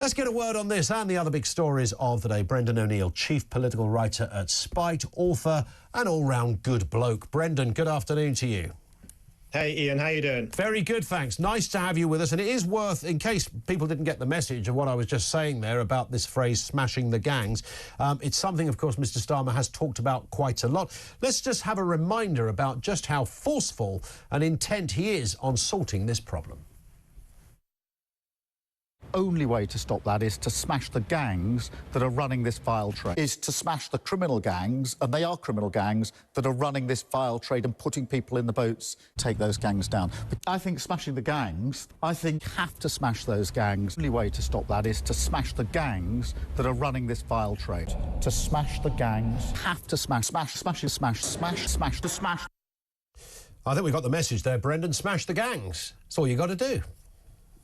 Let's get a word on this and the other big stories of the day. Brendan O'Neill, chief political writer at Spite, author and all-round good bloke. Brendan, good afternoon to you. Hey Ian, how you doing? Very good, thanks. Nice to have you with us. And it is worth, in case people didn't get the message of what I was just saying there about this phrase, smashing the gangs, it's something, of course, Mr Starmer has talked about quite a lot. Let's just have a reminder about just how forceful and intent he is on sorting this problem. Only way to stop that is to smash the gangs that are running this vile trade, is to smash the criminal gangs, and they are criminal gangs, that are running this vile trade and putting people in the boats, take those gangs down. But I think smashing the gangs, I think have to smash those gangs. The only way to stop that is to smash the gangs that are running this vile trade. To smash the gangs, have to smash. I think we got the message there, Brendan. Smash the gangs. That's all you got to do.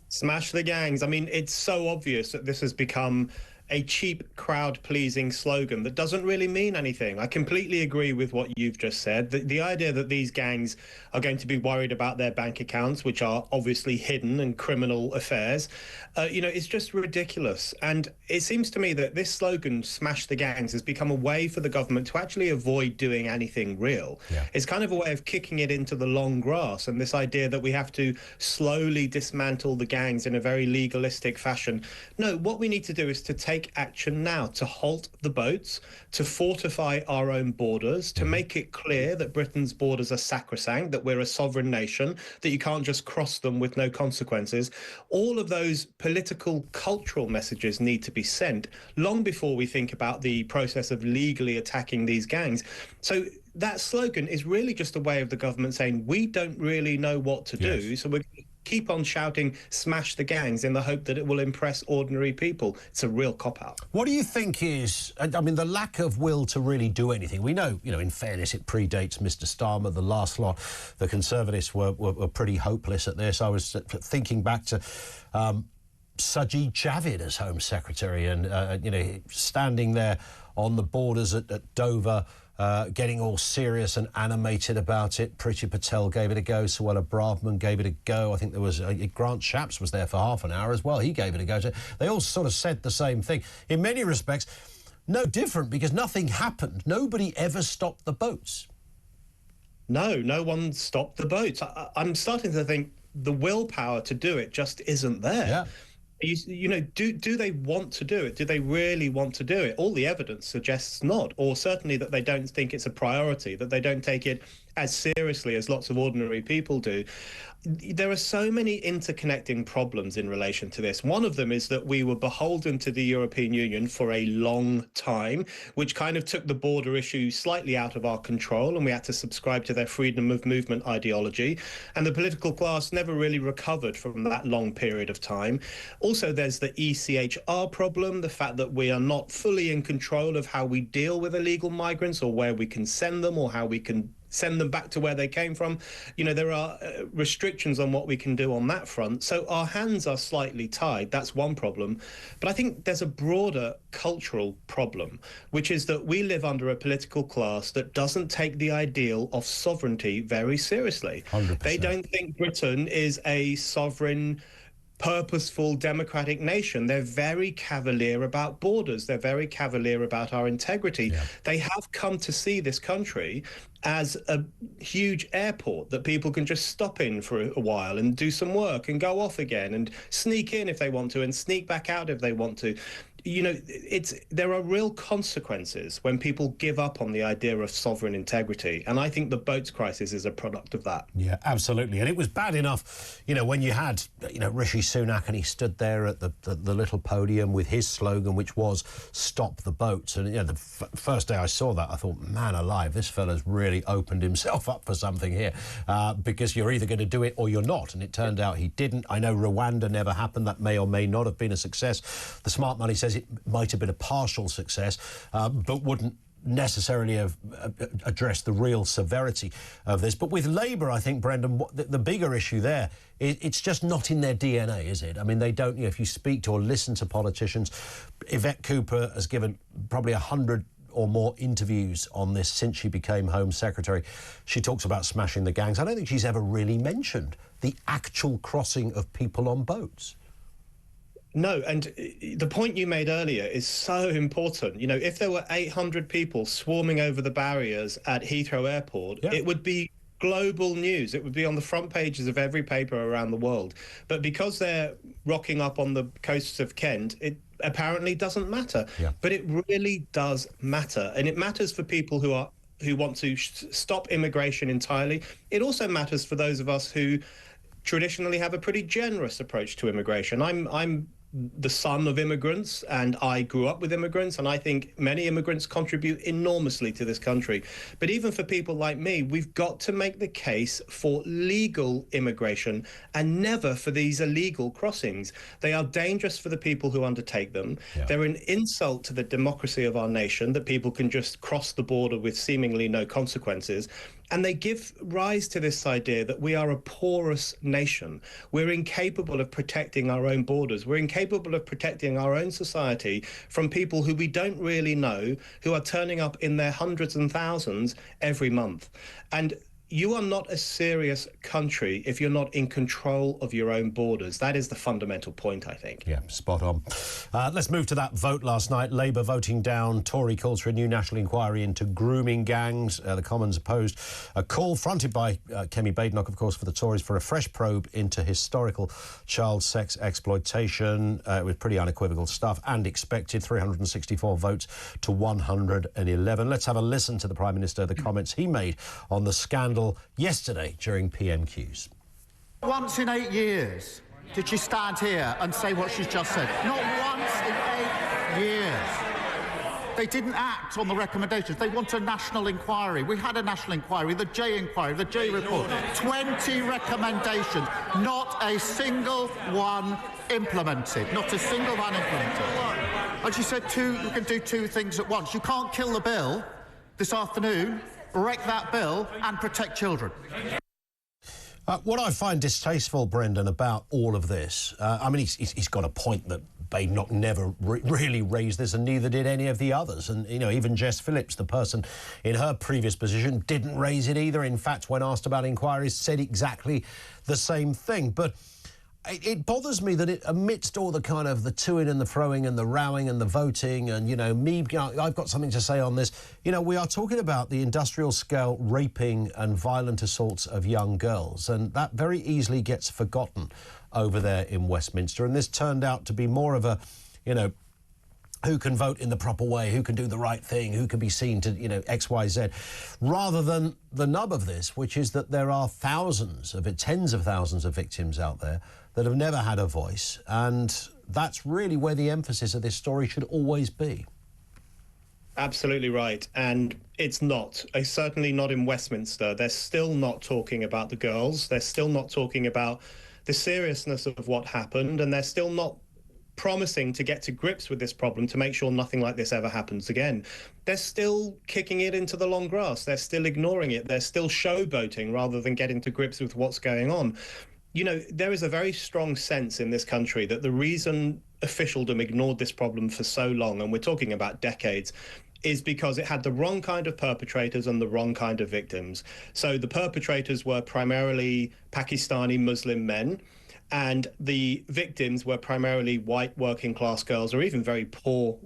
Smash the gangs. I mean, it's so obvious that this has become a cheap, crowd-pleasing slogan that doesn't really mean anything. I completely agree with what you've just said. The idea that these gangs are going to be worried about their bank accounts, which are obviously hidden and criminal affairs, it's just ridiculous. And it seems to me that this slogan, smash the gangs, has become a way for the government to actually avoid doing anything real. Yeah. It's kind of a way of kicking it into the long grass, and this idea that we have to slowly dismantle the gangs in a very legalistic fashion. No, what we need to do is to take action now, to halt the boats, to fortify our own borders, to make it clear that Britain's borders are sacrosanct, that we're a sovereign nation, that you can't just cross them with no consequences. All of those political, cultural messages need to be sent long before we think about the process of legally attacking these gangs. So that slogan is really just a way of the government saying, we don't really know what to do, so we're going to keep on shouting, smash the gangs, in the hope that it will impress ordinary people. It's a real cop-out. What do you think is, I mean, the lack of will to really do anything? We know, in fairness, it predates Mr Starmer, the last lot. The Conservatives were pretty hopeless at this. I was thinking back to Sajid Javid as Home Secretary and, standing there on the borders at Dover, getting all serious and animated about it. Priti Patel gave it a go. Suella Braverman gave it a go. I think there was Grant Shapps was there for half an hour as well. He gave it a go. So they all sort of said the same thing. In many respects, no different, because nothing happened. Nobody ever stopped the boats. No one stopped the boats. I'm starting to think the willpower to do it just isn't there. Yeah. Do they want to do it? Do they really want to do it? All the evidence suggests not, or certainly that they don't think it's a priority, that they don't take it as seriously as lots of ordinary people do. There are so many interconnecting problems in relation to this. One of them is that we were beholden to the European Union for a long time, which kind of took the border issue slightly out of our control, and we had to subscribe to their freedom of movement ideology. And the political class never really recovered from that long period of time. Also, there's the ECHR problem, the fact that we are not fully in control of how we deal with illegal migrants, or where we can send them, or how we can send them back to where they came from. There are restrictions on what we can do on that front. So our hands are slightly tied. That's one problem. But I think there's a broader cultural problem, which is that we live under a political class that doesn't take the ideal of sovereignty very seriously. 100%. They don't think Britain is a sovereign, purposeful, democratic nation. They're very cavalier about borders. They're very cavalier about our integrity. Yeah. They have come to see this country as a huge airport that people can just stop in for a while and do some work and go off again and sneak in if they want to and sneak back out if they want to. There are real consequences when people give up on the idea of sovereign integrity, and I think the boats crisis is a product of that. Yeah, absolutely. And it was bad enough, when you had, Rishi Sunak, and he stood there at the little podium with his slogan, which was "Stop the boats." And the first day I saw that, I thought, man alive, this fella's really opened himself up for something here, because you're either going to do it or you're not. And it turned out he didn't. I know Rwanda never happened. That may or may not have been a success. The smart money says it might have been a partial success, but wouldn't necessarily have addressed the real severity of this. But with Labour, I think, Brendan, the bigger issue there, it's just not in their DNA, is it? I mean, they don't, if you speak to or listen to politicians, Yvette Cooper has given probably 100 or more interviews on this since she became Home Secretary. She talks about smashing the gangs. I don't think she's ever really mentioned the actual crossing of people on boats. No, and the point you made earlier is so important. You know, if there were 800 people swarming over the barriers at Heathrow Airport, it would be global news. It would be on the front pages of every paper around the world. But because they're rocking up on the coasts of Kent, it apparently doesn't matter. But it really does matter. And it matters for people who want to stop immigration entirely. It also matters for those of us who traditionally have a pretty generous approach to immigration. I'm the son of immigrants, and I grew up with immigrants, and I think many immigrants contribute enormously to this country. But even for people like me, we've got to make the case for legal immigration and never for these illegal crossings. They are dangerous for the people who undertake them. They're an insult to the democracy of our nation that people can just cross the border with seemingly no consequences. And they give rise to this idea that we are a porous nation. We're incapable of protecting our own borders. We're incapable of protecting our own society from people who we don't really know, who are turning up in their hundreds and thousands every month. And you are not a serious country if you're not in control of your own borders. That is the fundamental point, I think. Yeah, spot on. Let's move to that vote last night. Labour voting down Tory calls for a new national inquiry into grooming gangs. The Commons opposed a call fronted by Kemi Badenoch, of course, for the Tories for a fresh probe into historical child sex exploitation. It was pretty unequivocal stuff and expected. 364 votes to 111. Let's have a listen to the Prime Minister, the comments he made on the scandal yesterday during PMQs. Once in 8 years did she stand here and say what she's just said. Not once in 8 years. They didn't act on the recommendations. They want a national inquiry. We had a national inquiry, the J inquiry, the J report. 20 recommendations, not a single one implemented. Not a single one implemented. And she said you can do two things at once. You can't kill the bill this afternoon, wreck that bill and protect children. What I find distasteful, Brendan, about all of this, I mean, he's got a point that Badenoch never really raised this, and neither did any of the others. And, you know, even Jess Phillips, the person in her previous position, didn't raise it either. In fact, when asked about inquiries, said exactly the same thing. But it bothers me that amidst all the kind of the to-ing and the froing and the rowing and the voting and, you know, I've got something to say on this. You know, we are talking about the industrial scale raping and violent assaults of young girls, and that very easily gets forgotten over there in Westminster. And this turned out to be more of a, you know, who can vote in the proper way, who can do the right thing, who can be seen to, you know, X, Y, Z, rather than the nub of this, which is that there are tens of thousands of victims out there that have never had a voice. And that's really where the emphasis of this story should always be. Absolutely right. And it's not. Certainly not in Westminster. They're still not talking about the girls. They're still not talking about the seriousness of what happened. And they're still not promising to get to grips with this problem to make sure nothing like this ever happens again. They're still kicking it into the long grass. They're still ignoring it. They're still showboating rather than getting to grips with what's going on. You know, there is a very strong sense in this country that the reason officialdom ignored this problem for so long, and we're talking about decades, is because it had the wrong kind of perpetrators and the wrong kind of victims. So the perpetrators were primarily Pakistani Muslim men, and the victims were primarily white working class girls or even very poor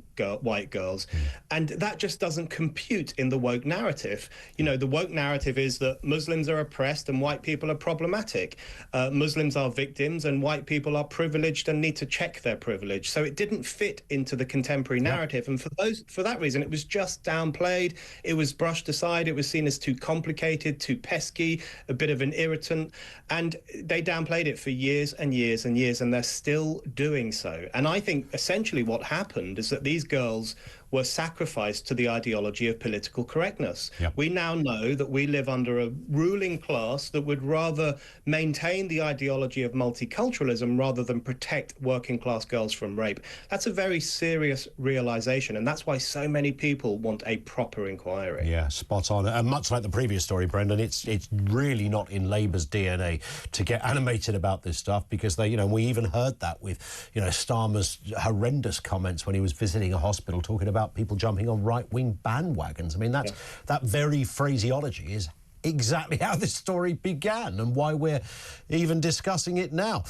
white girls. And that just doesn't compute in the woke narrative. You know, the woke narrative is that Muslims are oppressed and white people are problematic. Muslims are victims and white people are privileged and need to check their privilege. So it didn't fit into the contemporary narrative. And for that reason, it was just downplayed. It was brushed aside. It was seen as too complicated, too pesky, a bit of an irritant. And they downplayed it for years and years and years, and they're still doing so. And I think essentially what happened is that these girls were sacrificed to the ideology of political correctness. We now know that we live under a ruling class that would rather maintain the ideology of multiculturalism rather than protect working class girls from rape. That's a very serious realization, and that's why so many people want a proper inquiry. Yeah, spot on. And much like the previous story, Brendan, it's really not in Labour's DNA to get animated about this stuff, because they, you know, we even heard that with, you know, Starmer's horrendous comments when he was visiting a hospital talking about people jumping on right-wing bandwagons. I mean, that very phraseology is exactly how this story began and why we're even discussing it now.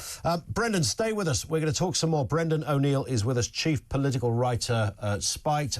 Brendan, stay with us. We're going to talk some more. Brendan O'Neill is with us, chief political writer at Spiked.